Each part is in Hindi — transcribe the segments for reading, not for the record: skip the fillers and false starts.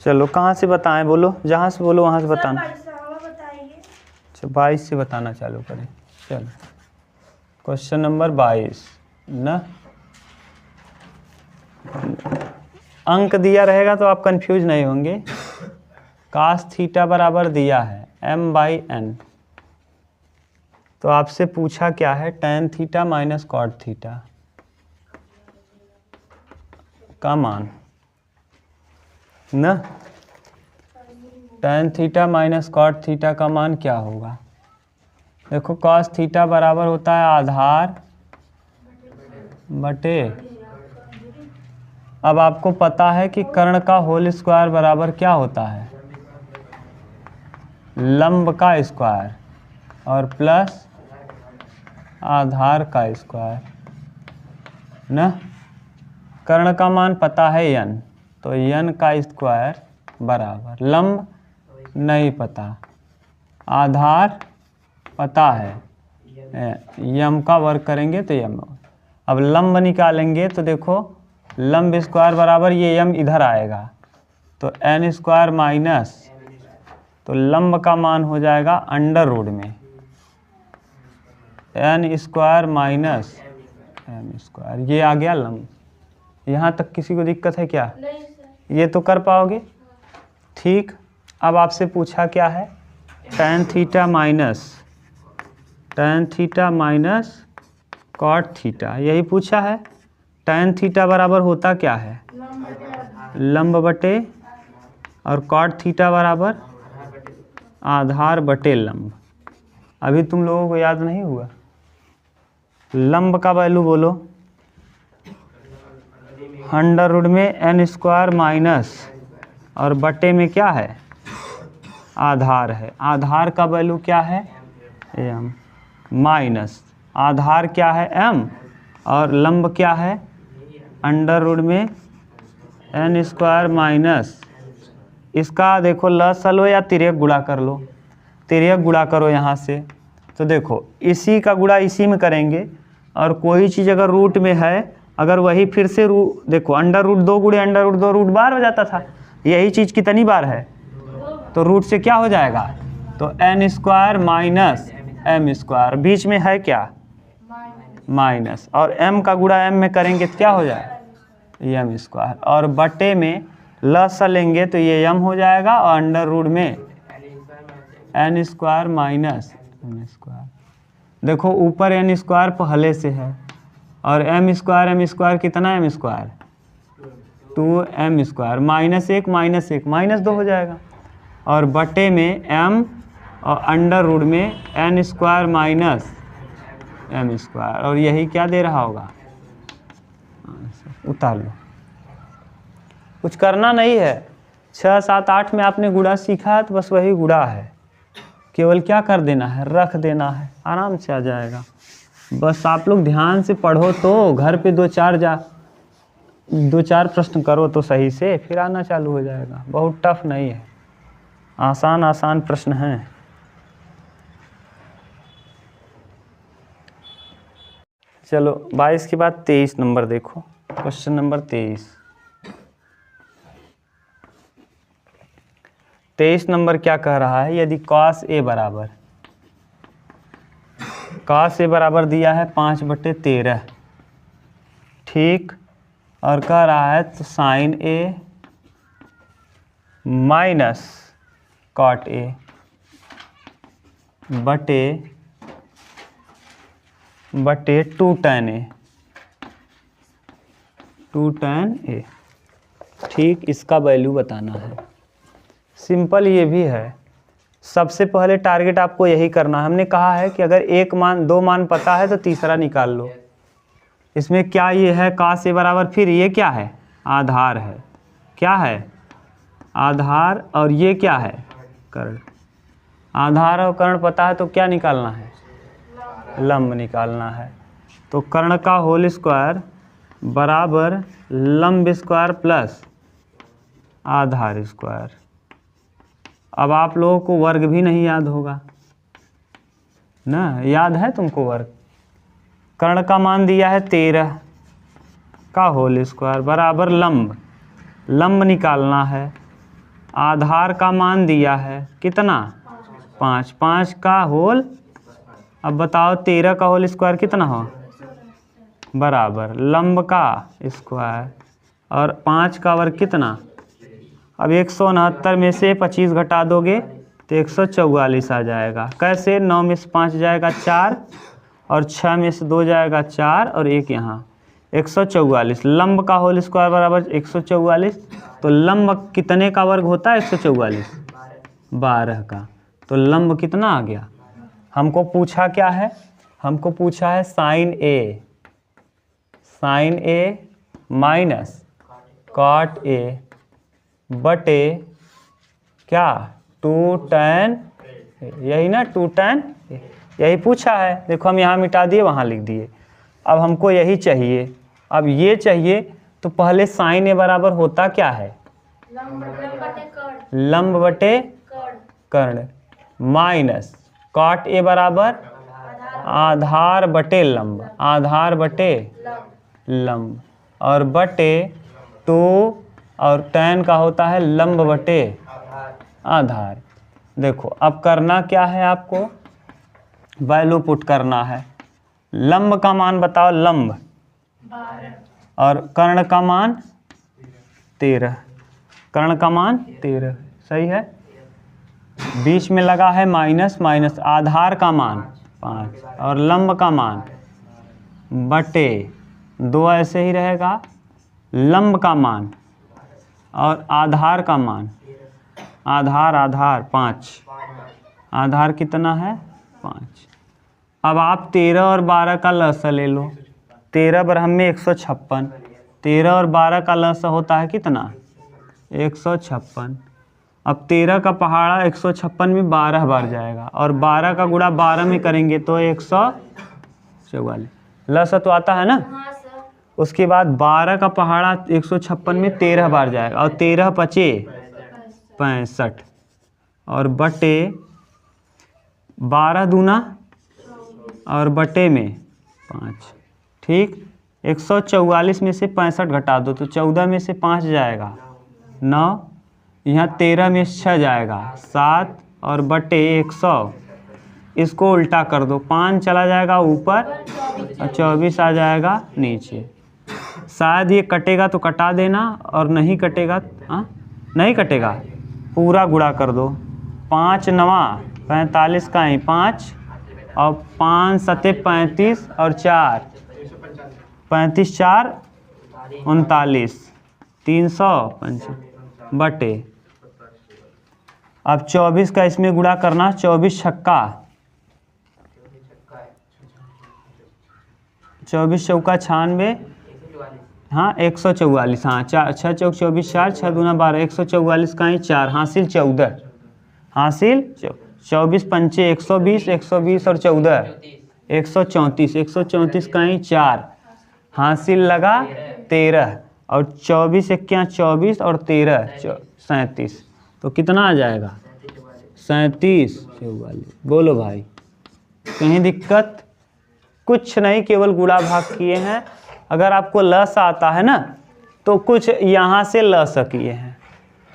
चलो कहाँ से बताएं, बोलो, जहाँ से बोलो वहाँ से बताना। अच्छा 22 से बताना चालू करें। चलो क्वेश्चन नंबर 22 ना, अंक दिया रहेगा तो आप कंफ्यूज नहीं होंगे। कास थीटा बराबर दिया है m/n, तो आपसे पूछा क्या है, tan theta minus cot theta का मान ना। tan theta minus cot theta का मान क्या होगा। देखो cos थीटा बराबर होता है आधार बटे, अब आपको पता है कि कर्ण का होल स्क्वायर बराबर क्या होता है, लंब का स्क्वायर और प्लस आधार का स्क्वायर ना। कर्ण का मान पता है n, तो n का स्क्वायर बराबर, लंब नहीं पता, आधार पता है, यम का वर्ग करेंगे तो यम। अब लंब निकालेंगे तो देखो लंब स्क्वायर बराबर ये यम इधर आएगा तो n स्क्वायर माइनस, तो लंब का मान हो जाएगा अंडर रूट में n square minus m square, ये आ गया लंब। यहाँ तक किसी को दिक्कत है क्या? नहीं सर। ये तो कर पाओगे ठीक। अब आपसे पूछा क्या है, tan theta minus cot theta, यही पूछा है। tan थीटा बराबर होता क्या है, लंब बटे, और कॉट थीटा बराबर आधार बटे लंब। अभी तुम लोगों को याद नहीं हुआ, लंब का वैल्यू बोलो, अंडर रूट में n स्क्वायर माइनस, और बटे में क्या है, आधार है। आधार का वैल्यू क्या है m, माइनस आधार क्या है m, और लंब क्या है अंडर रूट में n स्क्वायर माइनस, इसका देखो लसा लो या तिर्यक गुणा कर लो, तिर्यक गुणा करो यहाँ से। तो देखो इसी का गुणा इसी में करेंगे, और कोई चीज़ अगर रूट में है, अगर वही फिर से देखो अंडर रूट 2 गुणे अंडर रूट 2 रूट बार हो जाता था, यही चीज़ कितनी बार है, तो रूट से क्या हो जाएगा, तो n square minus m square, बीच में है क्या माइनस, और m का गुणा m में करेंगे तो क्या हो जाएगा m स्क्वायर, और बटे में लस लेंगे तो ये m हो जाएगा, और अंडर रूट में n square minus m square. देखो ऊपर n स्क्वायर पहले से है, और m स्क्वायर कितना m square 2m square, minus 1 minus 2 हो जाएगा, और बटे में m, और अंडर रूट में n square minus m square, और यही क्या दे रहा होगा, उतार लो, कुछ करना नहीं है। 6, 7, 8 में आपने गुणा सीखा है तो बस वही गुणा है, केवल क्या कर देना है, रख देना है, आराम से आ जाएगा। बस आप लोग ध्यान से पढ़ो, तो घर पे 2-4 प्रश्न करो तो सही से, फिर आना चालू हो जाएगा। बहुत टफ नहीं है, आसान आसान प्रश्न हैं। चलो 22 के बाद 23 नंबर देखो, क्वेश्चन नंबर 23 नंबर क्या कह रहा है, यदि cos a बराबर दिया है 5/13 ठीक, और कह रहा है तो sin a minus cot a बटे 2 tan a ठीक, इसका वैल्यू बताना है। सिंपल ये भी है, सबसे पहले टारगेट आपको यही करना है। हमने कहा है कि अगर 2 मान पता है तो तीसरा निकाल लो। इसमें क्या ये है, cos a बराबर, फिर ये क्या है, आधार है, क्या है आधार, और ये क्या है कर्ण। आधार और कर्ण पता है तो क्या निकालना है, लंब निकालना है। तो कर्ण का होल स्क्वायर बराबर लंब स्क्वायर प्लस आधार स्क्वायर। अब आप लोगों को वर्ग भी नहीं याद होगा ना, याद है तुमको वर्ग। कर्ण का मान दिया है 13 का होल स्क्वायर बराबर लंब निकालना है, आधार का मान दिया है कितना 5, 5 का होल, अब बताओ 13 का होल स्क्वायर कितना हो बराबर लंब का स्क्वायर और 5 का वर्ग कितना। अब 169 में से 25 घटा दोगे तो 144 आ जाएगा। कैसे 9 में से 5 जाएगा 4 और 6 में से 2 जाएगा 4 और 1 यहाँ 144। लंब का होल स्क्वायर बराबर 144। तो लंब कितने का वर्ग होता है 144 12 का। तो लंब कितना आ गया। हमको पूछा क्या है, हमको पूछा है sine A minus cot A बटे क्या 2 tan, यही ना 2 tan, यही पूछा है। देखो हम यहाँ मिटा दिए वहाँ लिख दिए। अब हमको यही चाहिए। अब ये चाहिए तो पहले साइन ए बराबर होता क्या है लंब बटे कर्ण माइनस कॉट ए बराबर आधार बटे लंब, आधार बटे लंब और बटे 2 और tan का होता है लंब बटे आधार। देखो अब करना क्या है, आपको वैल्यू पुट करना है। लंब का मान बताओ लंब और कर्ण का मान 13, कर्ण का मान 13 सही है। बीच में लगा है माइनस, माइनस आधार का मान 5 और लंब का मान बटे 2 ऐसे ही रहेगा, लंब का मान और आधार का मान, आधार 5, आधार कितना है 5। अब आप 13 और 12 का लसा ले लो। 13 बरहम में 156, 13 और 12 का लसा होता है कितना 156। अब 13 का पहाड़ा 156 में 12 बार जाएगा और 12 का गुणा 12 में करेंगे तो 144। लसा तो आता है ना। उसके बाद 12 का पहाड़ा 156 में 13 बार जाएगा और 13 पचे 65 और बटे 12 दूना और बटे में 5। ठीक, 144 में से 65 घटा दो तो 14 में से 5 जाएगा 9, यहाँ 13 में 6 जाएगा 7 और बटे 100। इसको उल्टा कर दो, 5 चला जाएगा ऊपर और 24 आ जाएगा नीचे। शायद ये कटेगा तो कटा देना और नहीं कटेगा नहीं कटेगा पूरा गुणा कर दो। 5 9 45 का ही 5 और 5 7 35 और 4 35 4 39 305 बटे। अब 24 का इसमें गुणा करना, 24 छक्का 24 चौका 96, हाँ 144, हाँ 4 6 चौक 24 4 6 दूना 12 144 का ही 4 हासिल 14, हासिल 24 पंचे 120 120 और 14 134 134 का ही 4 हासिल लगा 13 और 24 1 24 और 13 37। तो कितना आ जाएगा 37 44। बोलो भाई कहीं दिक्कत कुछ नहीं, केवल गुणा भाग किए हैं। अगर आपको लस आता है ना तो कुछ यहाँ से लस किए हैं।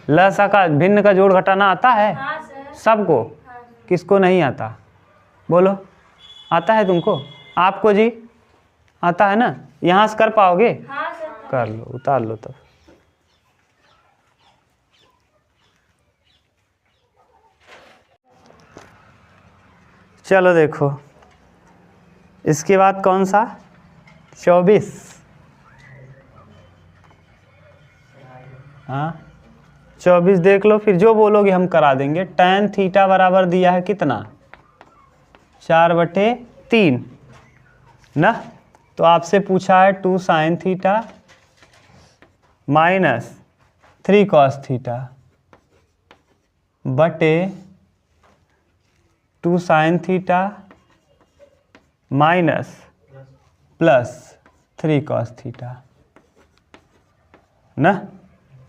लसा का भिन्न का जोड़ घटाना आता है सबको, किसको नहीं आता बोलो। आता है तुमको, आपको जी आता है ना, यहाँ से कर पाओगे कर लो, उतार लो तब। चलो देखो इसके बाद कौन सा 24, हाँ 24 देख लो, फिर जो बोलोगे हम करा देंगे। tan थीटा बराबर दिया है कितना 4/3 ना। तो आपसे पूछा है 2 sin theta minus 3 cos theta बटे 2 sin theta minus plus 3 cos theta ना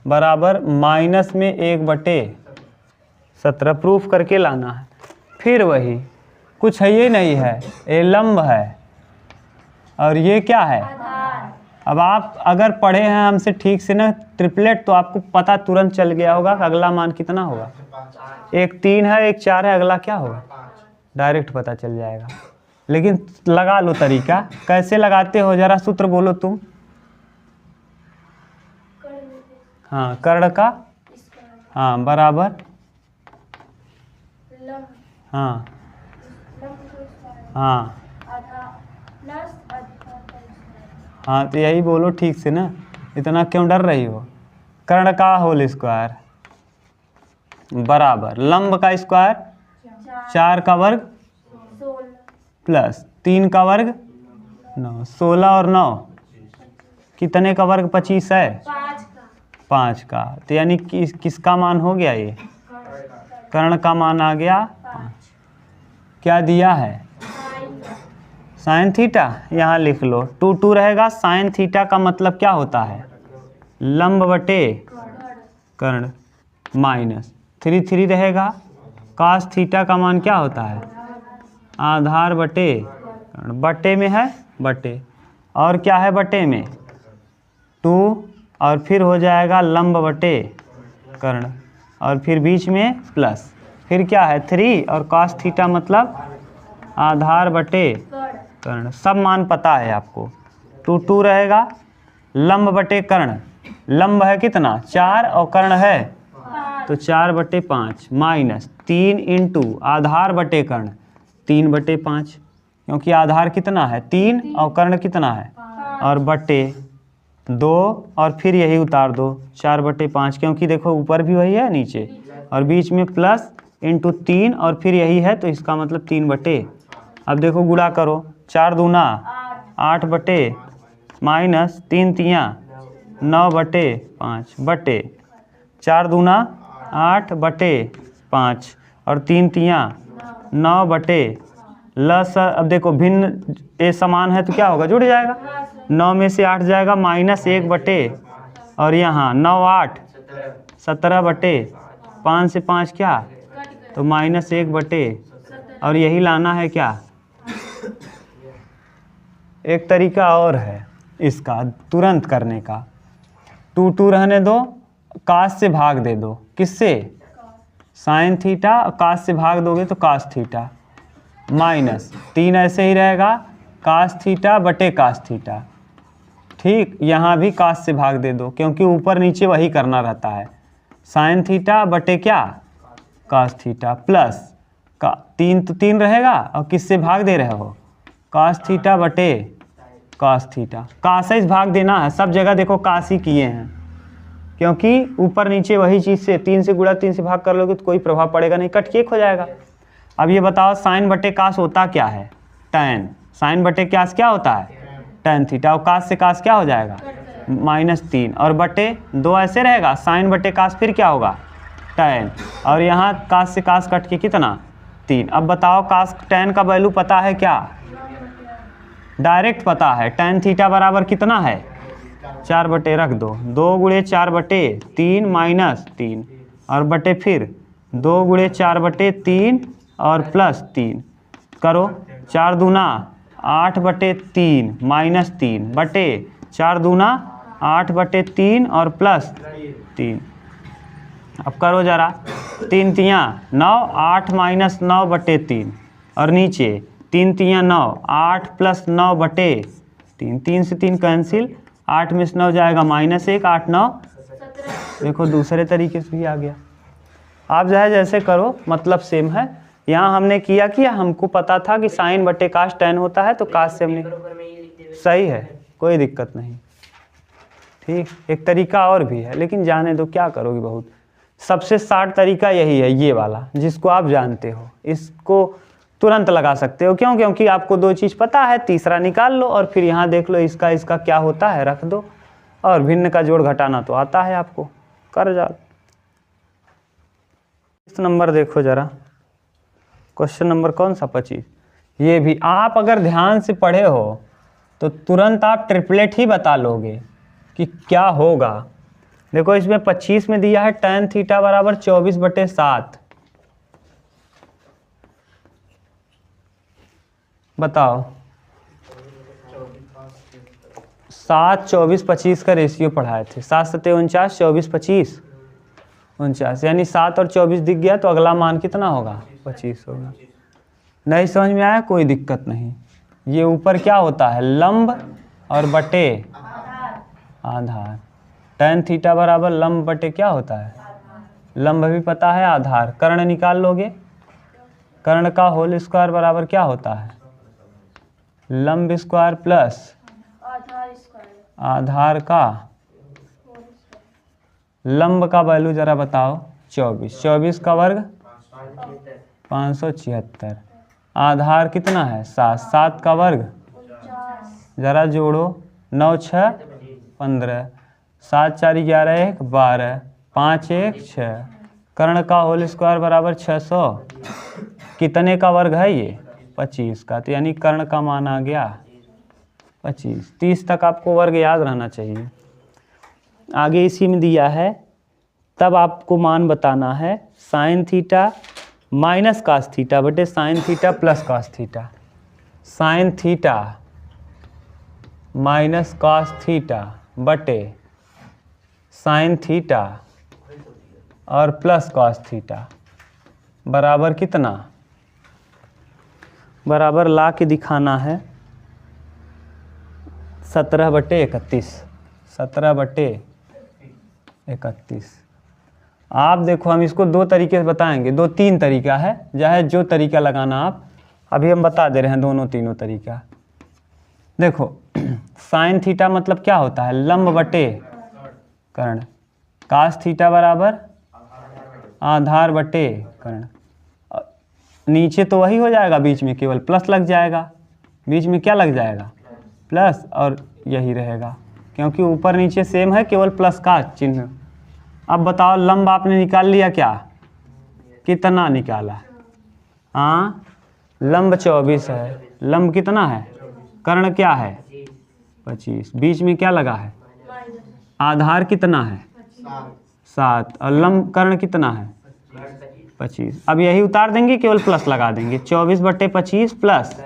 बराबर माइनस में 1/17 प्रूफ करके लाना है। फिर वही कुछ है, ये नहीं है, ये लंब है और ये क्या है अब आप अगर पढ़े हैं हमसे ठीक से ना ट्रिपलेट, तो आपको पता तुरंत चल गया होगा कि अगला मान कितना होगा। एक 3 है, एक 4 है, अगला क्या होगा, डायरेक्ट पता चल जाएगा। लेकिन लगा लो तरीका, कैसे लगाते हो जरा सूत्र बोलो तुम। हाँ, कर्ण का हाँ बराबर, हाँ हाँ हाँ, तो यही बोलो ठीक से ना, इतना क्यों डर रही हो। कर्ण का होल स्क्वायर बराबर लंब का स्क्वायर 4 का वर्ग प्लस 3 का वर्ग 9, 16 और 9 कितने का वर्ग 25 है, 5 का। तो यानी किसका मान हो गया, ये कर्ण का मान आ गया 5। क्या दिया है, साइन थीटा, यहाँ लिख लो 2 रहेगा। साइन थीटा का मतलब क्या होता है, लंब बटे कर्ण, माइनस 3 रहेगा। कास थीटा का मान क्या होता है, आधार बटे कर्ण, बटे में है बटे, और क्या है बटे में 2, और फिर हो जाएगा लंब बटे कर्ण, और फिर बीच में प्लस, फिर क्या है 3, और कास थीटा मतलब आधार बटे कर्ण। सब मान पता है आपको। 2 रहेगा, लंब बटे कर्ण, लंब है कितना 4 और कर्ण है तो 4/5 माइनस 3 इंटू आधार बटे कर्ण 3/5, क्योंकि आधार कितना है 3 और कर्ण कितना है, और बटे 2, और फिर यही उतार दो 4/5, क्योंकि देखो ऊपर भी वही है नीचे, और बीच में प्लस इंटू 3, और फिर यही है तो इसका मतलब 3/। अब देखो गुणा करो, 4 दूना 8 बटे माइनस 3 तियाँ 9/5 बटे 4 दूना 8 बटे 5 और 3 तियाँ 9 बटे लस। अब देखो भिन्न ए समान है तो क्या होगा, जुड़ जाएगा, 9 में से 8 जाएगा माइनस 1 बटे, और यहाँ 9 8 17/5 से 5 क्या तो माइनस 1 बटे, और यही लाना है क्या। एक तरीका और है इसका तुरंत करने का, 2 रहने दो, कास से भाग दे दो, किससे, साइन थीटा, कास से भाग दोगे तो कास थीटा, माइनस 3 ऐसे ही रहेगा, कास थीटा बटे कास थीटा। ठीक, यहाँ भी कास से भाग दे दो, क्योंकि ऊपर नीचे वही करना रहता है। साइन थीटा बटे क्या, कास थीटा, प्लस का 3 तो 3 रहेगा, और किससे भाग दे रहे हो, कास थीटा बटे कास थीटा। कास भाग देना है, सब जगह देखो कास ही किए हैं, क्योंकि ऊपर नीचे वही चीज़ से 3 से गुणा 3 से भाग कर लोगे तो कोई प्रभाव पड़ेगा नहीं, कट के एक हो जाएगा। अब ये बताओ साइन बटे कास होता क्या है, टैन। साइन बटे कास क्या होता है, टैन थीटा, और कास से कास क्या हो जाएगा -3, और बटे 2 ऐसे रहेगा, साइन बटे कास फिर क्या होगा टैन, और यहाँ कास से कास कट के कितना 3। अब बताओ कास टैन का वैल्यू पता है क्या, डायरेक्ट पता है, टैन थीटा बराबर कितना है 4 बटे रख दो, 2 गुणे 4 बटे 3 माइनस 3, और बटे फिर 2 गुणे 4 बटे 3 और प्लस 3 करो, 4 दूना 8 बटे 3 माइनस 3 बटे 4 दूना 8 बटे 3 और प्लस 3। अब करो जरा, 3 तियाँ 9, 8 माइनस 9 बटे 3, और नीचे 3 तियाँ 9, 8 प्लस 9 बटे 3, 3 से 3 कैंसिल, 8 में से 9 जाएगा -1, 8 9 देखो दूसरे तरीके से भी आ गया। आप जो है जैसे करो, मतलब सेम है। यहाँ हमने किया कि हमको पता था कि साइन बटे कास टैन होता है, तो कास से हमने, सही है, कोई दिक्कत नहीं। ठीक, एक तरीका और भी है, लेकिन जाने दो, क्या करोगे, बहुत सबसे शार्ट तरीका यही है, ये वाला जिसको आप जानते हो, इसको तुरंत लगा सकते हो। क्यों, क्योंकि आपको 2 चीज़ पता है, तीसरा निकाल लो, और फिर यहाँ देख लो इसका इसका क्या होता है, रख दो, और भिन्न का जोड़ घटाना तो आता है आपको, कर जाओ। इस नंबर देखो जरा, क्वेश्चन नंबर कौन सा 25। ये भी आप अगर ध्यान से पढ़े हो तो तुरंत आप ट्रिपलेट ही बता लोगे कि क्या होगा। देखो इसमें 25 में दिया है टैन थीटा बराबर 24/7। बताओ 7, 24, 25 का रेशियो पढ़ाए थे। 7 7 49, 24 25 49, यानी 7 और 24 दिख गया तो अगला मान कितना होगा? 25 होगा। नहीं समझ में आया? कोई दिक्कत नहीं। ये ऊपर क्या होता है? लंब और बटे आधार। tan थीटा बराबर लंब बटे क्या होता है? लंब भी पता है, आधार। कर्ण निकाल लोगे, कर्ण का होल स्क्वायर बराबर क्या होता है? लंब स्क्वायर प्लस आधार का। लंब का वैल्यू जरा बताओ। 24, 24 का वर्ग 576। आधार कितना है? 7, 7 का वर्ग जरा जोड़ो। 9 6 15, 7 4 11 1 12, 5 1 6। कर्ण का होल स्क्वायर बराबर 600। कितने का वर्ग है ये? 25 का। तो यानी कर्ण का मान आ गया 25। 30 तक आपको वर्ग याद रहना चाहिए। आगे इसी में दिया है, तब आपको मान बताना है sine theta minus cos theta बटे sine theta plus cos theta. Sine theta minus cos theta बटे साइन थीटा और प्लस कास थीटा बराबर कितना? बराबर ला के दिखाना है 17/31। 17/31। आप देखो, हम इसको दो तरीके से बताएंगे, 2-3 तरीका है, चाहे जो तरीका लगाना आप। अभी हम बता दे रहे हैं दोनों तीनों तरीका। देखो साइन थीटा मतलब क्या होता है? लंब बटे कर्ण। कास थीटा बराबर आधार बटे कर्ण। नीचे तो वही हो जाएगा, बीच में केवल प्लस लग जाएगा। बीच में क्या लग जाएगा? प्लस, और यही रहेगा क्योंकि ऊपर नीचे सेम है, केवल प्लस का चिन्ह। अब बताओ, लंब आपने निकाल लिया क्या? कितना निकाला? हाँ, लंब 24 है। लंब कितना है? कर्ण क्या है? 25। बीच में क्या लगा है? आधार कितना है? 7। और लंब कर्ण कितना है? 25। अब यही उतार देंगे, केवल प्लस लगा देंगे। 24/25 प्लस,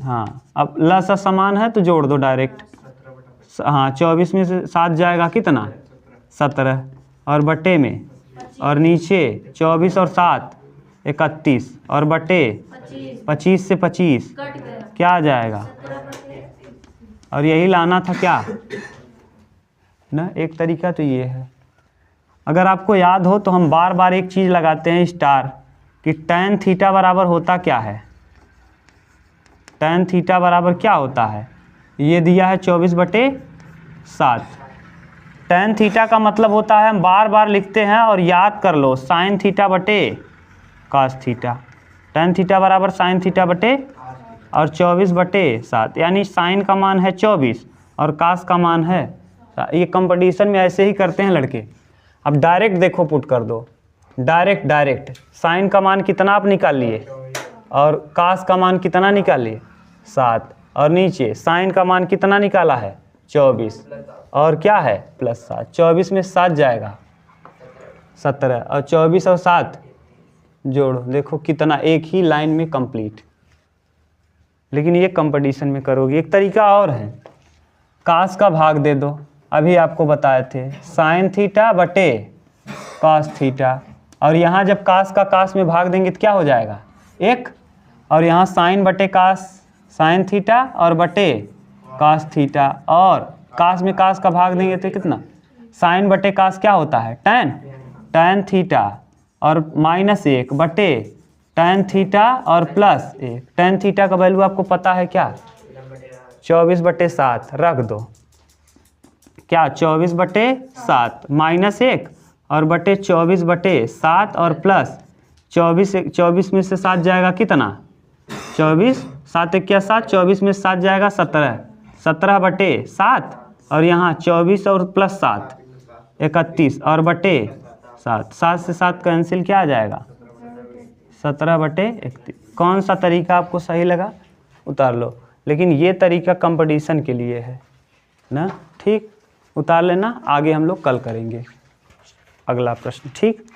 हाँ, अब लस समान है तो जोड़ दो डायरेक्ट। हाँ, 24 में से 7 जाएगा कितना? 17। और बटे में, और नीचे 24 और 7 31, और बटे 25 से 25 क्या आ जाएगा? और यही लाना था क्या ना। एक तरीका तो ये है। अगर आपको याद हो तो हम बार बार एक चीज़ लगाते हैं स्टार, कि tan थीटा बराबर होता क्या है? tan थीटा बराबर क्या होता है? ये दिया है 24/7। tan थीटा का मतलब होता है, हम बार बार लिखते हैं और याद कर लो, साइन थीटा बटे कास थीटा। tan थीटा बराबर साइन थीटा बटे और 24/7, यानी साइन का मान है 24 और कास का मान है। ये कंपटीशन में ऐसे ही करते हैं लड़के। अब डायरेक्ट देखो, पुट कर दो डायरेक्ट। साइन का मान कितना आप निकाल लिए और कास का मान कितना निकाल लिए? 7। और नीचे साइन का मान कितना निकाला है? 24, और क्या है? +7। 24 में 7 जाएगा 17, और 24 और 7 जोड़ो, देखो कितना, एक ही लाइन में कंप्लीट। लेकिन ये कंपटीशन में करोगे। एक तरीका और है, कास का भाग दे दो। अभी आपको बताए थे साइन थीटा बटे कास थीटा, और यहाँ जब कास का कास में भाग देंगे तो क्या हो जाएगा? 1। और यहाँ साइन बटे कास, साइन थीटा और बटे कास थीटा, और कास में कास का भाग देंगे तो कितना? साइन बटे कास क्या होता है? tan थीटा, और -1 बटे tan थीटा और +1। tan थीटा का वैल्यू आपको पता है क्या? 24/7 रख दो। क्या? 24/7 -1 और बटे 24/7 और प्लस 24 में से 7 जाएगा कितना? 24, 7 1 क्या 7, 24 में 7 जाएगा 17, 17/7, और यहाँ 24 और +7 31, और बटे 7, 7 से 7 कैंसिल, क्या आ जाएगा? 17/31। कौन सा तरीका आपको सही लगा उतार लो, लेकिन ये तरीका कंपटीशन के लिए है ना। ठीक, उतार लेना। आगे हम लोग कल करेंगे अगला प्रश्न। ठीक।